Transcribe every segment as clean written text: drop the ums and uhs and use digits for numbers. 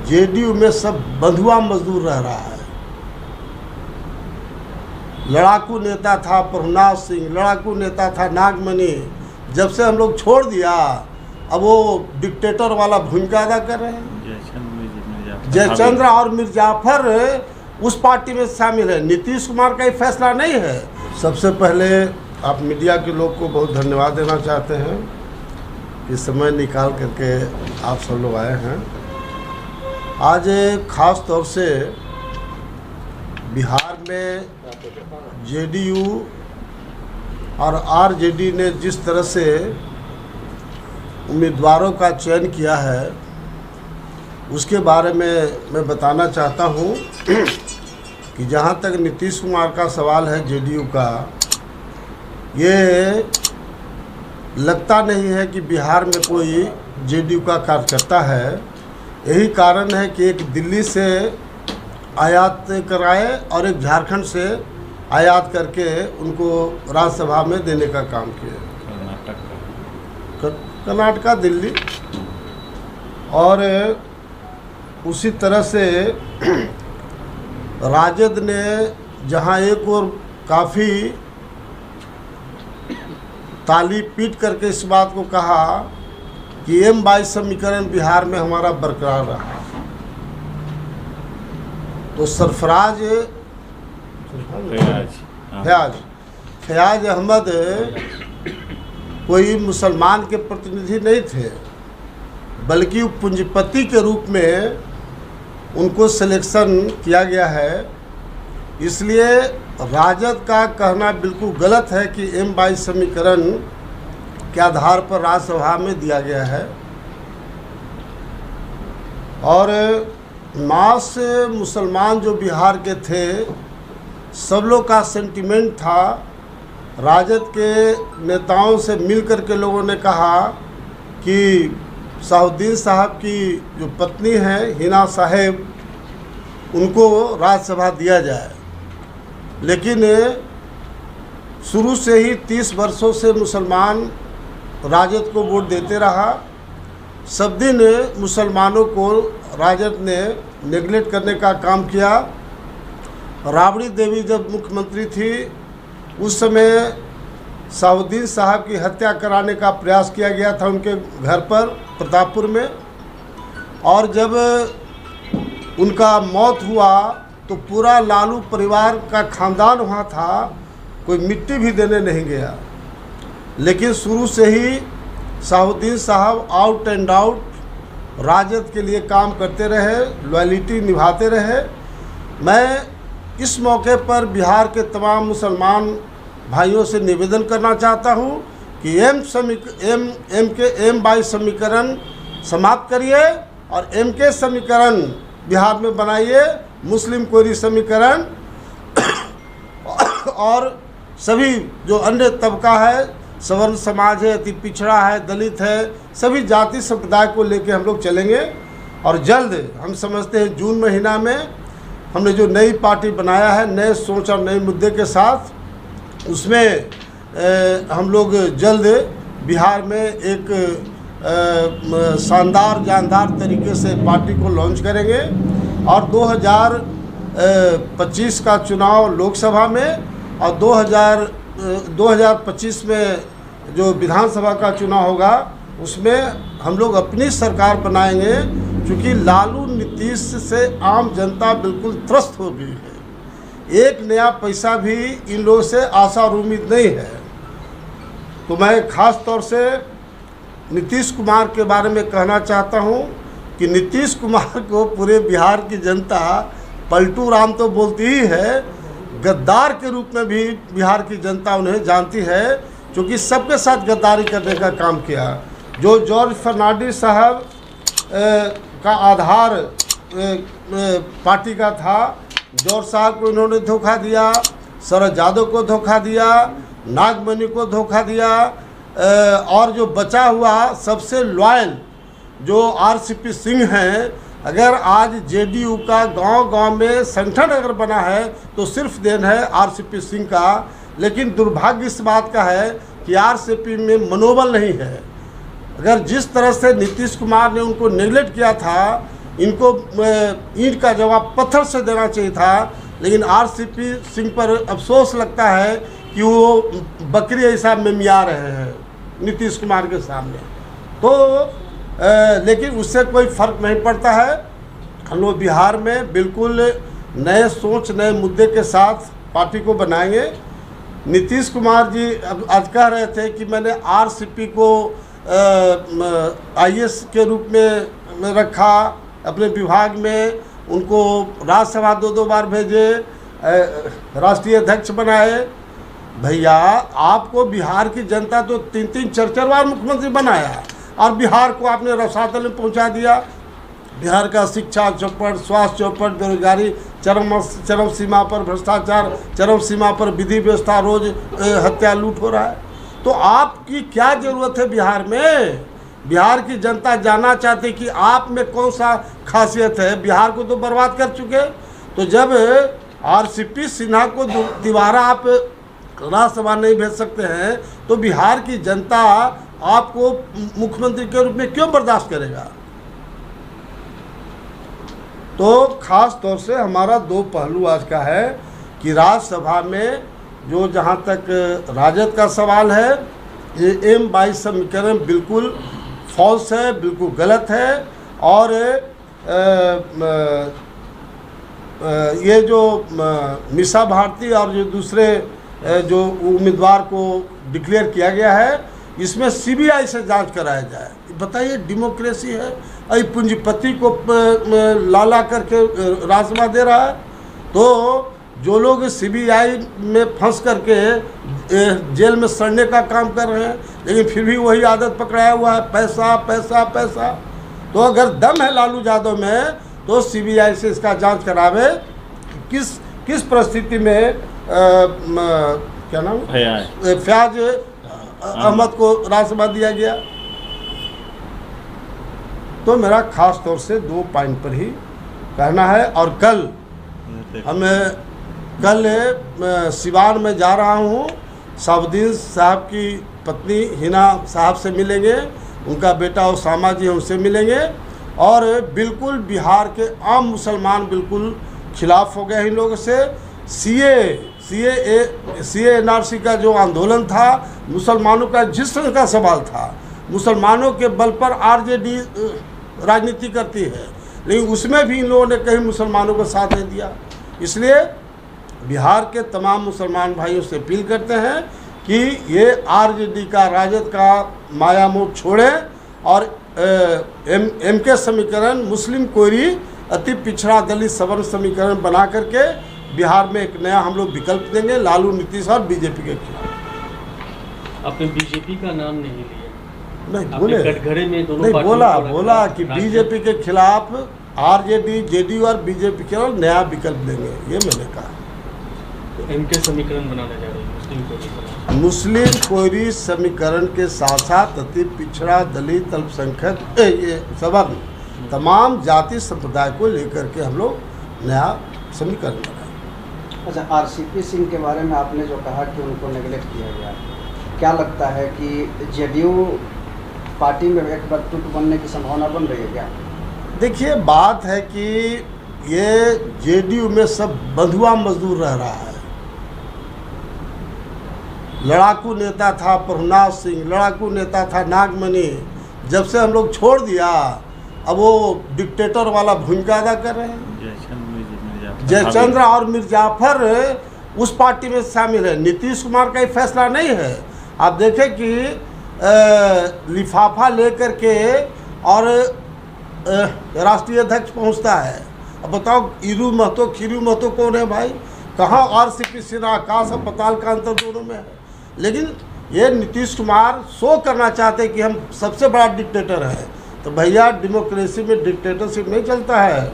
JDU में सब बंधुआ मजदूर रह रहा है। लड़ाकू नेता था प्रभुनाथ सिंह, लड़ाकू नेता था नागमणि। जब से हम लोग छोड़ दिया, अब वो डिक्टेटर वाला भूमिका अदा कर रहे हैं। जयचंद्र और मिर्जाफर उस पार्टी में शामिल है। नीतीश कुमार का ये फैसला नहीं है। सबसे पहले आप मीडिया के लोग को बहुत धन्यवाद देना चाहते हैं कि समय निकाल करके आप सब लोग आए हैं। आज ख़ास तौर से बिहार में जेडीयू और आरजेडी ने जिस तरह से उम्मीदवारों का चयन किया है, उसके बारे में मैं बताना चाहता हूँ कि जहाँ तक नीतीश कुमार का सवाल है जेडीयू का, ये लगता नहीं है कि बिहार में कोई जेडीयू का कार्यकर्ता है। यही कारण है कि एक दिल्ली से आयात कराए और एक झारखंड से आयात करके उनको राज्यसभा में देने का काम किया। कर्नाटका, दिल्ली। और उसी तरह से राजद ने जहां एक और काफ़ी ताली पीट करके इस बात को कहा कि M22 समीकरण बिहार में हमारा बरकरार रहा, तो सरफराज फयाज अहमद कोई मुसलमान के प्रतिनिधि नहीं थे, बल्कि पूंजीपति के रूप में उनको सिलेक्शन किया गया है। इसलिए राजद का कहना बिल्कुल गलत है कि M22 समीकरण के आधार पर राज्यसभा में दिया गया है। और मास मुसलमान जो बिहार के थे, सब लोग का सेंटिमेंट था। राजद के नेताओं से मिलकर के लोगों ने कहा कि शाहुद्दीन साहब की जो पत्नी है हिना साहेब, उनको राज्यसभा दिया जाए। लेकिन शुरू से ही 30 वर्षों से मुसलमान राजद को वोट देते रहा। सब दिन मुसलमानों को राजद ने नेगलेक्ट करने का काम किया। राबड़ी देवी जब मुख्यमंत्री थी, उस समय शाहुद्दीन साहब की हत्या कराने का प्रयास किया गया था उनके घर पर प्रतापपुर में। और जब उनका मौत हुआ तो पूरा लालू परिवार का खानदान वहाँ था, कोई मिट्टी भी देने नहीं गया। लेकिन शुरू से ही शाहुद्दीन साहब आउट एंड आउट राजद के लिए काम करते रहे, लॉयल्टी निभाते रहे। मैं इस मौके पर बिहार के तमाम मुसलमान भाइयों से निवेदन करना चाहता हूं कि M22 समीकरण समाप्त करिए और MK समीकरण बिहार में बनाइए, मुस्लिम कोरी समीकरण और सभी जो अन्य तबका है, सवर्ण समाज है, अति पिछड़ा है, दलित है, सभी जाति संप्रदाय को लेकर हम लोग चलेंगे। और जल्द हम समझते हैं जून महीना में हमने जो नई पार्टी बनाया है, नए सोच और नए मुद्दे के साथ, उसमें हम लोग जल्द बिहार में एक शानदार जानदार तरीके से पार्टी को लॉन्च करेंगे। और 2025 का चुनाव लोकसभा में और 2025 में जो विधानसभा का चुनाव होगा, उसमें हम लोग अपनी सरकार बनाएंगे। क्योंकि लालू नीतीश से आम जनता बिल्कुल त्रस्त हो गई है। एक नया पैसा भी इन लोगों से आशा और उम्मीद नहीं है। तो मैं ख़ास तौर से नीतीश कुमार के बारे में कहना चाहता हूं कि नीतीश कुमार को पूरे बिहार की जनता पलटू राम तो बोलती ही है, गद्दार के रूप में भी बिहार की जनता उन्हें जानती है, क्योंकि सबके साथ गद्दारी करने का काम किया। जो जॉर्ज फर्नांडिस साहब का आधार पार्टी का था, जॉर्ज साहब को इन्होंने धोखा दिया, शरद यादव को धोखा दिया, नागमणि को धोखा दिया। और जो बचा हुआ सबसे लॉयल जो RCP सिंह हैं, अगर आज जेडीयू का गांव-गांव में संगठन अगर बना है तो सिर्फ देन है RCP सिंह का। लेकिन दुर्भाग्य इस बात का है कि RCP में मनोबल नहीं है। अगर जिस तरह से नीतीश कुमार ने उनको नेगलेक्ट किया था, इनको ईंट का जवाब पत्थर से देना चाहिए था। लेकिन आरसीपी सिंह पर अफसोस लगता है कि वो बकरी ऐसा मिमिया रहे हैं नीतीश कुमार के सामने। तो लेकिन उससे कोई फर्क नहीं पड़ता है। हम लोग बिहार में बिल्कुल नए सोच नए मुद्दे के साथ पार्टी को बनाएंगे। नीतीश कुमार जी अब आज कह रहे थे कि मैंने आरसीपी को आईएएस के रूप में रखा अपने विभाग में, उनको राज्यसभा 2-2 बार भेजे, राष्ट्रीय अध्यक्ष बनाए। भैया आपको बिहार की जनता तो 3-3 4-4 बार मुख्यमंत्री बनाया और बिहार को आपने रसातल में पहुंचा दिया। बिहार का शिक्षा चौपट, स्वास्थ्य चौपट, बेरोजगारी चरम सीमा पर, भ्रष्टाचार चरम सीमा पर, विधि व्यवस्था रोज हत्या लूट हो रहा है। तो आपकी क्या ज़रूरत है बिहार में? बिहार की जनता जानना चाहती कि आप में कौन सा खासियत है। बिहार को तो बर्बाद कर चुके। तो जब आरसीपी सिन्हा को दोबारा आप राज्यसभा नहीं भेज सकते हैं तो बिहार की जनता आपको मुख्यमंत्री के रूप में क्यों बर्दाश्त करेगा? तो ख़ास तौर से हमारा 2 पहलू आज का है कि राज्यसभा में जो जहाँ तक राजद का सवाल है, ये M-22 समीकरण बिल्कुल फॉल्स है, बिल्कुल गलत है। और ये जो मीसा भारती और जो दूसरे जो उम्मीदवार को डिक्लेयर किया गया है, इसमें सीबीआई से जांच कराया जाए। बताइए, डेमोक्रेसी है? अभी पूंजीपति को लाला करके राज्यसभा दे रहा है। तो जो लोग सीबीआई में फंस करके जेल में सड़ने का काम कर रहे हैं, लेकिन फिर भी वही आदत पकड़ाया हुआ है, पैसा पैसा पैसा। तो अगर दम है लालू यादव में तो सीबीआई से इसका जांच करावे किस परिस्थिति में क्या नाम फयाज अहमद को राज्यसभा दिया गया। तो मेरा खास तौर से 2 पॉइंट पर ही कहना है। और कल सिवान में जा रहा हूँ, साबुद्दीन साहब की पत्नी हिना साहब से मिलेंगे, उनका बेटा उसामा जी उनसे मिलेंगे। और बिल्कुल बिहार के आम मुसलमान बिल्कुल खिलाफ हो गए इन लोगों से। सीए एनआरसी का जो आंदोलन था, मुसलमानों का जिस्म का सवाल था, मुसलमानों के बल पर आरजेडी राजनीति करती है, लेकिन उसमें भी इन लोगों ने कहीं मुसलमानों को साथ नहीं दिया। इसलिए बिहार के तमाम मुसलमान भाइयों से अपील करते हैं कि ये आरजेडी का, राजद का मायामोह छोड़ें और एमके समीकरण, मुस्लिम कोयरी, अति पिछड़ा दलित सवर्ण समीकरण बना करके बिहार में एक नया हम लोग विकल्प देंगे लालू, नीतीश और बीजेपी के खिलाफ। आपने बीजेपी का नाम नहीं लिया? नहीं बोले, कटघरे में दोनों नहीं बोला कि बीजेपी के खिलाफ आरजेडी, जेडीयू और बीजेपी के खिलाफ नया विकल्प देंगे, ये मैंने कहा। तो एमके समीकरण बनाने जा रहे हैं मुस्लिम कोयरी समीकरण के साथ साथ अति पिछड़ा दलित अल्पसंख्यक ये सवर्ण तमाम जाति संप्रदाय को लेकर के हम लोग नया समीकरण बनाए। अच्छा, आरसीपी सिंह के बारे में आपने जो कहा कि उनको नेगलेक्ट किया गया, क्या लगता है कि जेडीयू पार्टी में एक बार टूट बनने की संभावना बन रही है क्या? देखिए, बात है कि ये जेडीयू में सब बंधुआ मजदूर रह रहा है। लड़ाकू नेता था प्रभुनाथ सिंह, लड़ाकू नेता था नागमणि, जब से हम लोग छोड़ दिया अब वो डिक्टेटर वाला भूमिका अदा कर रहे हैं। जयचंद्र और मिर्जाफर उस पार्टी में शामिल है। नीतीश कुमार का ये फैसला नहीं है। आप देखें कि लिफाफा लेकर के और राष्ट्रीय अध्यक्ष पहुंचता है। अब बताओ, ईरू महतो खीरू महतो कौन है भाई? कहाँ आरसीपी सिन्हा, आकाश और पताल का अंतर दोनों में है। लेकिन ये नीतीश कुमार शो करना चाहते हैं कि हम सबसे बड़ा डिक्टेटर है। तो भैया, डेमोक्रेसी में डिक्टेटरशिप नहीं चलता है।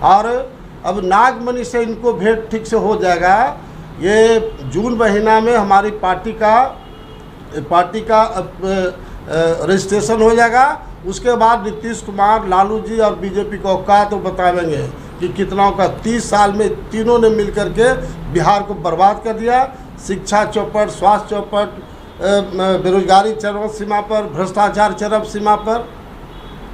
और अब नागमणि से इनको भेंट ठीक से हो जाएगा। ये जून महीना में हमारी पार्टी का रजिस्ट्रेशन हो जाएगा। उसके बाद नीतीश कुमार, लालू जी और बीजेपी को औकात तो बताएंगे कि कितना का 30 साल में तीनों ने मिलकर के बिहार को बर्बाद कर दिया। शिक्षा चौपट, स्वास्थ्य चौपट, बेरोजगारी चरम सीमा पर, भ्रष्टाचार चरम सीमा पर।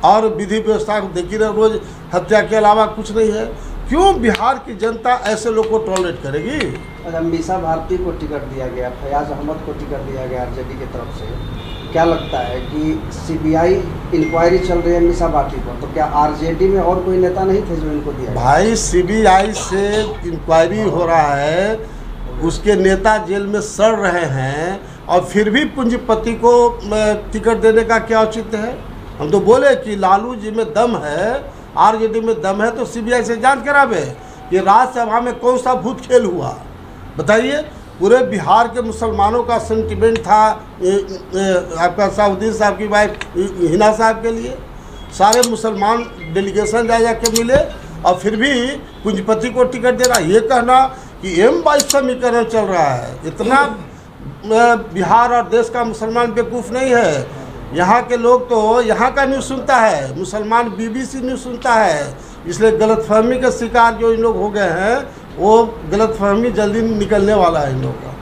और विधि व्यवस्था को देखी रहे, रोज हत्या के अलावा कुछ नहीं है। क्यों बिहार की जनता ऐसे लोग को टॉलरेट करेगी? अच्छा, मीसा भारती को टिकट दिया गया, फयाज अहमद को टिकट दिया गया आरजेडी की तरफ से। क्या लगता है कि सीबीआई इंक्वायरी चल रही है मीसा भारती पर, तो क्या आरजेडी में और कोई नेता नहीं थे जो इनको दिया? भाई सीबीआई से इंक्वायरी हो रहा है, उसके नेता जेल में सड़ रहे हैं, और फिर भी पूंजीपति को टिकट देने का क्या औचित्य है? हम तो बोले कि लालू जी में दम है, आरजेडी में दम है, तो सीबीआई से जांच करावे कि राज्यसभा में कौन सा भूत खेल हुआ। बताइए, पूरे बिहार के मुसलमानों का सेंटिमेंट था आपका साउद्दीन साहब की वाइफ हिना साहब के लिए। सारे मुसलमान डेलीगेशन जा के मिले, और फिर भी पूंजीपति को टिकट देना, ये कहना कि M22 समीकरण चल रहा है, इतना बिहार और देश का मुसलमान बेवकूफ़ नहीं है। यहाँ के लोग तो यहाँ का न्यूज़ सुनता है, मुसलमान BBC न्यूज़ सुनता है, इसलिए गलतफहमी के शिकार जो इन लोग हो गए हैं, वो गलतफहमी जल्दी निकलने वाला है इन लोगों का।